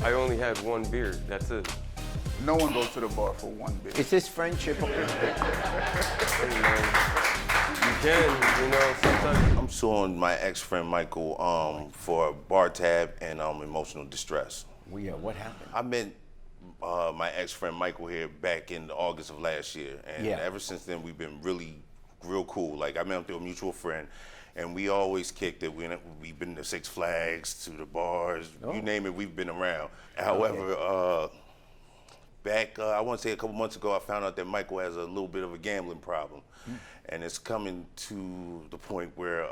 I only had one beer, that's it. No one goes to the bar for one beer. Is this friendship? Hey, man. You can, you know, sometimes. I'm suing my ex-friend Michael for bar tab and emotional distress. Well, yeah, what happened? I met my ex-friend Michael here back in August of last year, and ever since then we've been real cool. Like I met him through a mutual friend, and we always kicked it. We've been to Six Flags, to the bars, you name it, we've been around. However, back, I want to say a couple months ago, I found out that Michael has a little bit of a gambling problem. And it's coming to the point where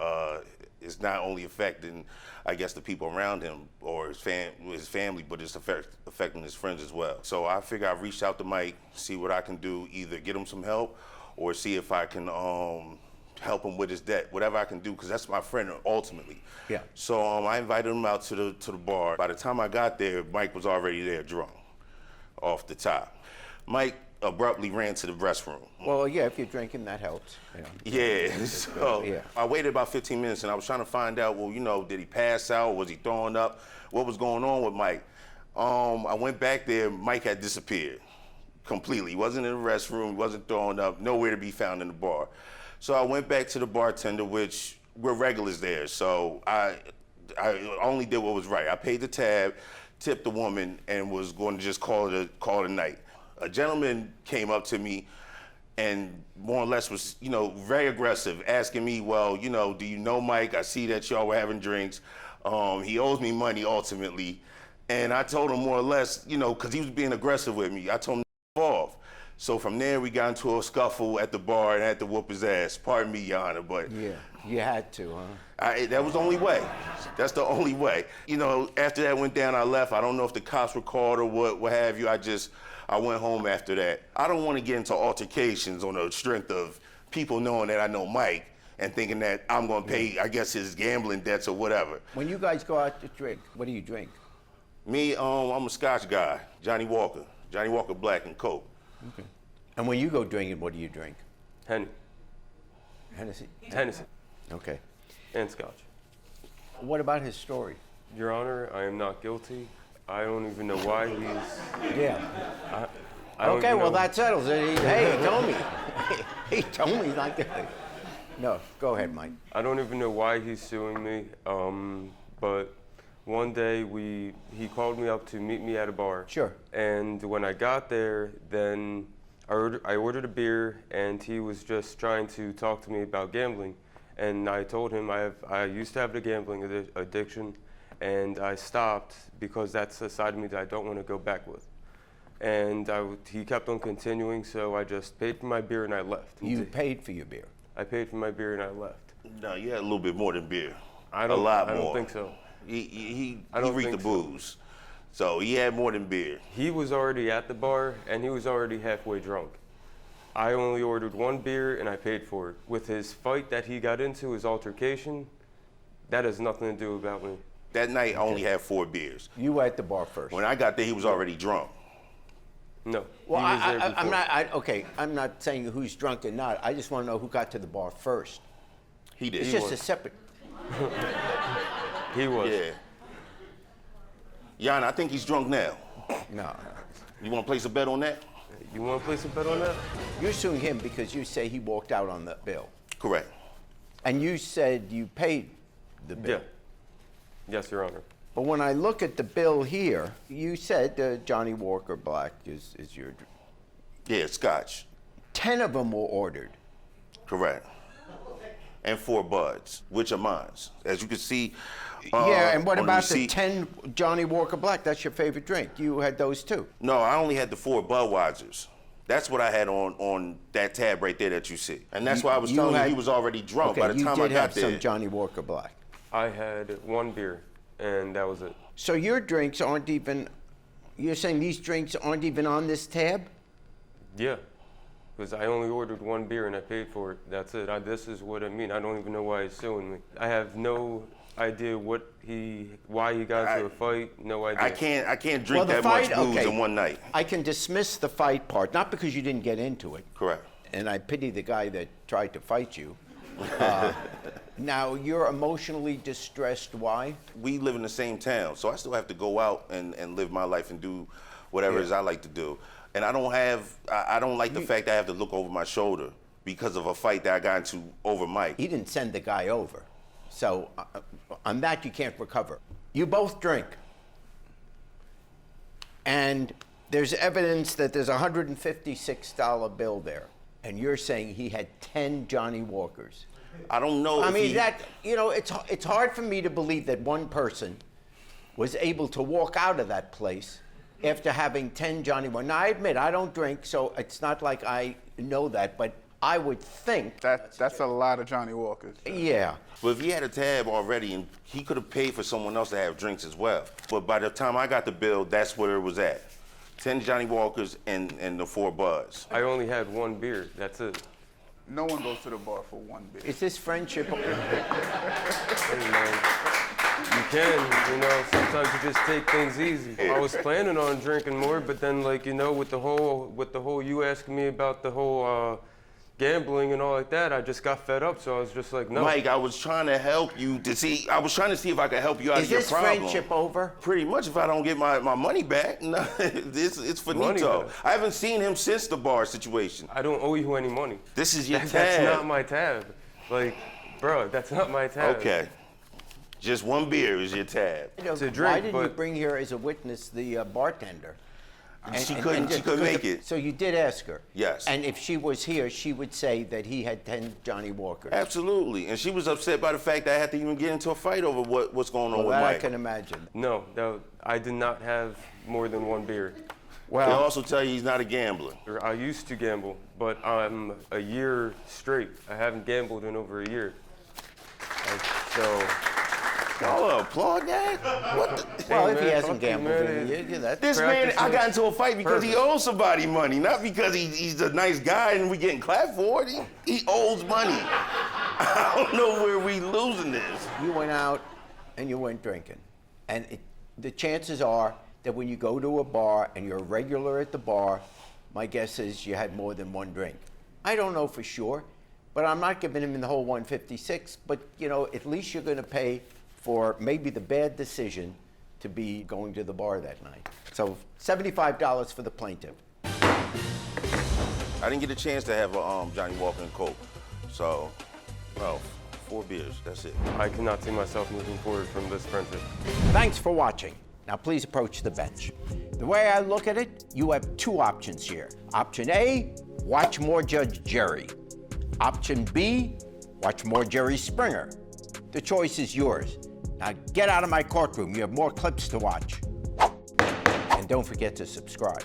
it's not only affecting, I guess, the people around him or his family, but it's affecting his friends as well. So I figure I reached out to Mike, see what I can do, either get him some help or see if I can help him with his debt, whatever I can do, because that's my friend ultimately. Yeah. So I invited him out to the bar. By the time I got there, Mike was already there drunk, off the top. Mike abruptly ran to the restroom. Well, yeah, if you're drinking, that helps. Yeah, so I waited about 15 minutes and I was trying to find out, well, you know, did he pass out? Was he throwing up? What was going on with Mike? I went back there, Mike had disappeared completely. He wasn't in the restroom, he wasn't throwing up, nowhere to be found in the bar. So I went back to the bartender, which we're regulars there, so I only did what was right. I paid the tab, tipped the woman, and was going to just call it a night. A gentleman came up to me and more or less was, you know, very aggressive, asking me, well, you know, do you know Mike? I see that y'all were having drinks. He owes me money ultimately. And I told him more or less, you know, because he was being aggressive with me, I told him to off. So from there, we got into a scuffle at the bar and I had to whoop his ass. Pardon me, Your Honor, but... Yeah, you had to, huh? That was the only way. That's the only way. You know, after that went down, I left. I don't know if the cops were called or what have you. I went home after that. I don't want to get into altercations on the strength of people knowing that I know Mike and thinking that I'm going to pay, I guess, his gambling debts or whatever. When you guys go out to drink, what do you drink? Me, I'm a Scotch guy, Johnny Walker Black and Coke. Okay. And when you go drinking, what do you drink? Henny. Hennessy? Hennessy. Okay. And scotch. What about his story? Your Honor, I am not guilty. I don't even know why he's... Yeah. I don't Okay, even well, know. that settles it. Hey, he told me. He told me like that. No, go ahead, Mike. I don't even know why he's suing me, but one day he called me up to meet me at a bar. Sure. And when I got there, then I ordered a beer, and he was just trying to talk to me about gambling. And I told him I used to have a gambling addiction, and I stopped because that's a side of me that I don't want to go back with. And he kept on continuing, so I just paid for my beer and I left. You paid for your beer? I paid for my beer and I left. No, you had a little bit more than beer. I don't think so. He I don't reeked think the booze. So he had more than beer. He was already at the bar and he was already halfway drunk. I only ordered one beer and I paid for it. With his fight that he got into, his altercation, that has nothing to do about me. That night I only had 4 beers. You were at the bar first. When I got there, he was already drunk. No. Well, he was there before. okay, I'm not saying who's drunk or not. I just want to know who got to the bar first. He did. It's just a separate... He was. Yeah. Jan, I think he's drunk now. No. You want to place a bet on that? You want to place a bet on that? You're suing him because you say he walked out on the bill. Correct. And you said you paid the bill. Yeah. Yes, Your Honor. But when I look at the bill here, you said Johnny Walker Black is your... Yeah, Scotch. 10 of them were ordered. Correct. And 4 buds, which are mine. As you can see, yeah, and what on about the receipt, 10 Johnny Walker Black? That's your favorite drink. You had those too. No, I only had the 4 Budweisers. That's what I had on that tab right there that you see. And that's why I was telling you he was already drunk okay, by the time I got you did have there. some Johnny Walker Black. I had one beer, and that was it. So your drinks aren't even... You're saying these drinks aren't even on this tab? Yeah, because I only ordered one beer and I paid for it. That's it. This is what I mean. I don't even know why he's suing me. I have no idea why he got into a fight. No idea. I can't drink that much booze in one night. I can dismiss the fight part, not because you didn't get into it. Correct. And I pity the guy that tried to fight you. Now, you're emotionally distressed. Why? We live in the same town, so I still have to go out and live my life and do whatever it is I like to do. And I don't like the fact that I have to look over my shoulder because of a fight that I got into over Mike. He didn't send the guy over. So on that, you can't recover. You both drink. And there's evidence that there's a $156 bill there. And you're saying he had 10 Johnny Walkers. I don't know. I if mean, he, that, you know, it's hard for me to believe that one person was able to walk out of that place after having 10 Johnny Walkers. Now, I admit, I don't drink, so it's not like I know that, but I would think. That's a lot of Johnny Walkers. Yeah. But if he had a tab already, and he could have paid for someone else to have drinks as well. But by the time I got the bill, that's where it was at. 10 Johnny Walkers and the 4 Buds. I only had one beer. That's it. No one goes to the bar for one beer. Is this friendship? Hey, man. You can, you know, sometimes you just take things easy. I was planning on drinking more, but then, like, you know, with the whole you asking me about the whole gambling and all like that, I just got fed up, so I was just like, no. Mike, I was trying to help you to see. I was trying to see if I could help you out Is of your this problem. friendship over? Pretty much. If I don't get my money back, no, it's finito. Money back. I haven't seen him since the bar situation. I don't owe you any money. This is your tab. That's not my tab. Like, bro, that's not my tab. Okay. Just one beer is your tab. You know, To why drink, didn't you but- bring here as a witness the bartender? She couldn't make it. So you did ask her? Yes. And if she was here, she would say that he had 10 Johnny Walkers. Absolutely. And she was upset by the fact that I had to even get into a fight over what's going on Well, with that I Mike. can imagine. No, I did not have more than one beer. They Well, also tell you he's not a gambler. I used to gamble, but I'm a year straight. I haven't gambled in over a year. So, Y'all applaud that? What the? well, Hey, if he man, hasn't fuck you, gambled in a man. year, that's This man, Practice I got makes into a fight because he perfect. owes somebody money, not because he's a nice guy and we getting clapped for it. He owes money. I don't know where we losing this. You went out and you went drinking. And the chances are that when you go to a bar and you're a regular at the bar, my guess is you had more than one drink. I don't know for sure, but I'm not giving him the whole 156, but you know, at least you're gonna pay for maybe the bad decision to be going to the bar that night. So $75 for the plaintiff. I didn't get a chance to have a Johnny Walker and Coke. So, well, 4 beers, that's it. I cannot see myself moving forward from this friendship. Thanks for watching. Now please approach the bench. The way I look at it, you have 2 options here. Option A, watch more Judge Jerry. Option B, watch more Jerry Springer. The choice is yours. Now get out of my courtroom. You have more clips to watch. And don't forget to subscribe.